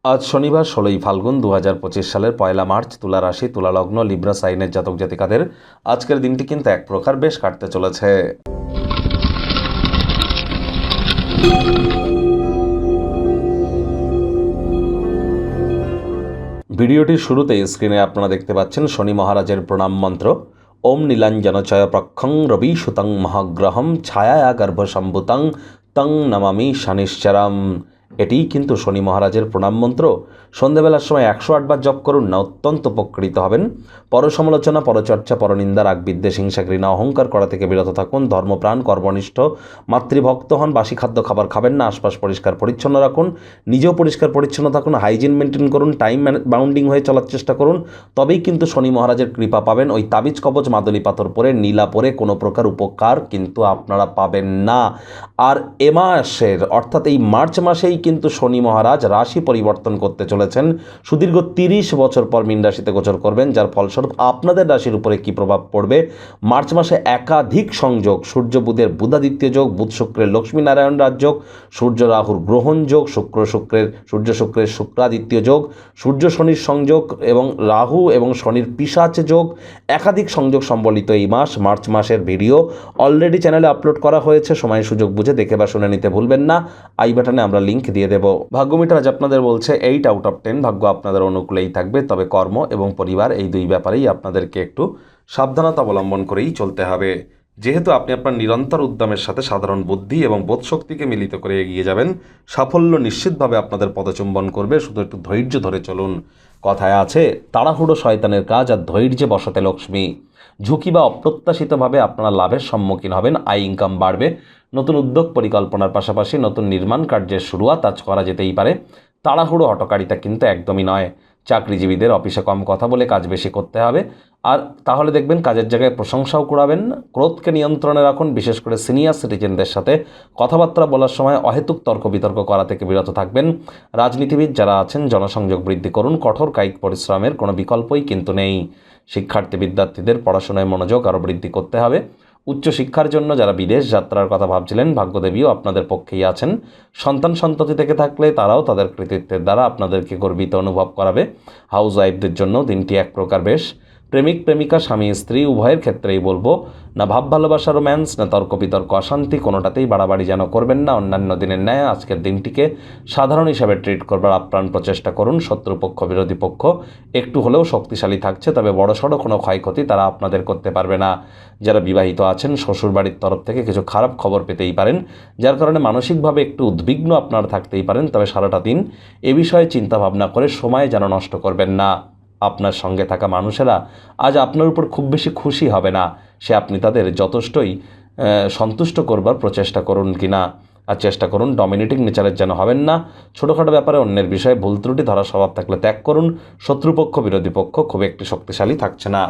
আজ শনিবার ১৬ই ফাল্গুন ২০২৫ সালের ১লা মার্চ। তুলা রাশি, তুলা লগ্ন, লিব্রা সাইনের জাতক জাতিকাদের আজকের দিনটি কিন্তু এক প্রকার বেশ কাটতে চলেছে। ভিডিওটির শুরুতে স্ক্রিনে আপনারা দেখতে পাচ্ছেন শনি মহারাজের প্রণাম মন্ত্র। ওম নীলাঞ্জনচয় প্রক্ষং রবি সুতং মহাগ্রহম ছায়া গর্ভসম্ভূতং তং নমামি শনিশ্চরম। এটিই কিন্তু শনি মহারাজের প্রণাম মন্ত্র। সন্ধ্যেবেলার সময় ১০৮ বার জপ করুন না, অত্যন্ত উপকৃত হবেন। পরসমালোচনা, পরচর্চা, পরনিন্দা, রাগ, বিদ্বেষ, হিংসা, ঘৃণা, অহংকার করা থেকে বিরত থাকুন। ধর্মপ্রাণ, কর্মনিষ্ঠ, মাতৃভক্ত হন। বাসি খাদ্য খাবার খাবেন না। আশপাশ পরিষ্কার পরিচ্ছন্ন রাখুন, নিজেও পরিষ্কার পরিচ্ছন্ন থাকুন। হাইজিন মেনটেন করুন, টাইম বাউন্ডিং হয়ে চলার চেষ্টা করুন। তবেই কিন্তু শনি মহারাজের কৃপা পাবেন। ওই তাবিজ কবচ, মাদুলি পাথর পরে, নীলা পরে কোনো প্রকার উপকার কিন্তু আপনারা পাবেন না। আর এ মাসের অর্থাৎ এই মার্চ মাসেই কিন্তু শনি মহারাজ রাশি পরিবর্তন করতে চলেছেন। সুদীর্ঘ ৩০ বছর পর মীন রাশিতে গোচর করবেন, যার ফলস্বরূপ আপনাদের রাশির উপরে কী প্রভাব পড়বে। মার্চ মাসে একাধিক সংযোগ, সূর্য বুধের বুধাদিত্য যোগ, বুধ শুক্রের লক্ষ্মীনারায়ণ রাজযোগ, সূর্য রাহুর গ্রহণ যোগ, সূর্য শুক্রের শুক্রাদিত্য যোগ, সূর্য শনির সংযোগ এবং রাহু এবং শনির পিশাচ যোগ, একাধিক সংযোগ সম্বলিত এই মাস। মার্চ মাসের ভিডিও অলরেডি চ্যানেলে আপলোড করা হয়েছে, সময় সুযোগ বুঝে দেখে বা শুনে নিতে ভুলবেন না। আই বাটনে আমরা লিঙ্ক দিয়ে দেব। ভাগ্যমিটার আজ আপনাদের বলছে 8 আউট অফ 10। ভাগ্য আপনাদের অনুকূলেই থাকবে, তবে কর্ম এবং পরিবার এই দুই ব্যাপারেই আপনাদেরকে একটু সাবধানতা অবলম্বন করেই চলতে হবে। যেহেতু আপনি আপনার নিরন্তর উদ্যমের সাথে সাধারণ বুদ্ধি এবং বোধশক্তিকে মিলিত করে এগিয়ে যাবেন, সাফল্য নিশ্চিতভাবে আপনাদের পদচুম্বন করবে। শুধু একটু ধৈর্য ধরে চলুন। কথায় আছে, তাড়াহুড়ো শয়তানের কাজ আর ধৈর্যে বসতে লক্ষ্মী। ঝুঁকি বা অপ্রত্যাশিতভাবে আপনারা লাভের সম্মুখীন হবেন, আয় ইনকাম বাড়বে। নতুন উদ্যোগ পরিকল্পনার পাশাপাশি নতুন নির্মাণ কার্যের শুরুয়াত আজ করা যেতেই পারে। তাড়াহুড়ো হটকারিতা কিন্তু একদমই নয়। চাকরিজীবীদের অফিসে কম কথা বলে কাজ বেশি করতে হবে, আর তাহলে দেখবেন কাজের জায়গায় প্রশংসাও কুড়াবেন। ক্রোধকে নিয়ন্ত্রণে রাখুন, বিশেষ করে সিনিয়র সিটিজেনদের সাথে কথাবার্তা বলার সময় অহেতুক তর্ক বিতর্ক করা থেকে বিরত থাকবেন। রাজনীতিবিদ যারা আছেন, জনসংযোগ বৃদ্ধি করুন। কঠোর কায়িক পরিশ্রমের কোনো বিকল্পই কিন্তু নেই। শিক্ষার্থী বিদ্যার্থীদের পড়াশোনায় মনোযোগ আরও বৃদ্ধি করতে হবে। উচ্চশিক্ষার জন্য যারা বিদেশ যাত্রার কথা ভাবছিলেন, ভাগ্যদেবীও আপনাদের পক্ষেই আছেন। সন্তান সন্ততি থেকে থাকলে তারাও তাদের কৃতিত্বের দ্বারা আপনাদেরকে গর্বিত অনুভব করাবে। হাউস ওয়াইফদের জন্য দিনটি এক প্রকার বেশ। প্রেমিক প্রেমিকা, স্বামী স্ত্রী উভয়ের ক্ষেত্রেই বলবো, না ভাব ভালোবাসা রোম্যান্স, না তর্ক বিতর্ক অশান্তি, কোনোটাতেই বাড়াবাড়ি যেন করবেন না। অন্যান্য দিনের ন্যায় আজকের দিনটিকে সাধারণ হিসাবে ট্রিট করবার আপ্রাণ প্রচেষ্টা করুন। শত্রুপক্ষ, বিরোধী পক্ষ একটু হলেও শক্তিশালী থাকছে, তবে বড়সড় কোনো ক্ষয়ক্ষতি তারা আপনাদের করতে পারবে না। যারা বিবাহিত আছেন, শ্বশুরবাড়ির তরফ থেকে কিছু খারাপ খবর পেতেই পারেন, যার কারণে মানসিকভাবে একটু উদ্বিগ্ন আপনারা থাকতেই পারেন। তবে সারাটা দিন এ বিষয়ে চিন্তা ভাবনা করে সময় যেন নষ্ট করবেন না। আপনার সঙ্গে থাকা মানুষেরা আজ আপনার উপর খুব বেশি খুশি হবে না। সে আপনি তাদের যথেষ্টই সন্তুষ্ট করবার প্রচেষ্টা করুন কিনা, আর চেষ্টা করুন ডমিনেটিং নেচারের যেন হবেন না। ছোটোখাটো ব্যাপারে অন্যের বিষয়ে ভুল ত্রুটি ধরার স্বভাব থাকলে ত্যাগ করুন। শত্রুপক্ষ, বিরোধী পক্ষ খুব একটি শক্তিশালী থাকছে না।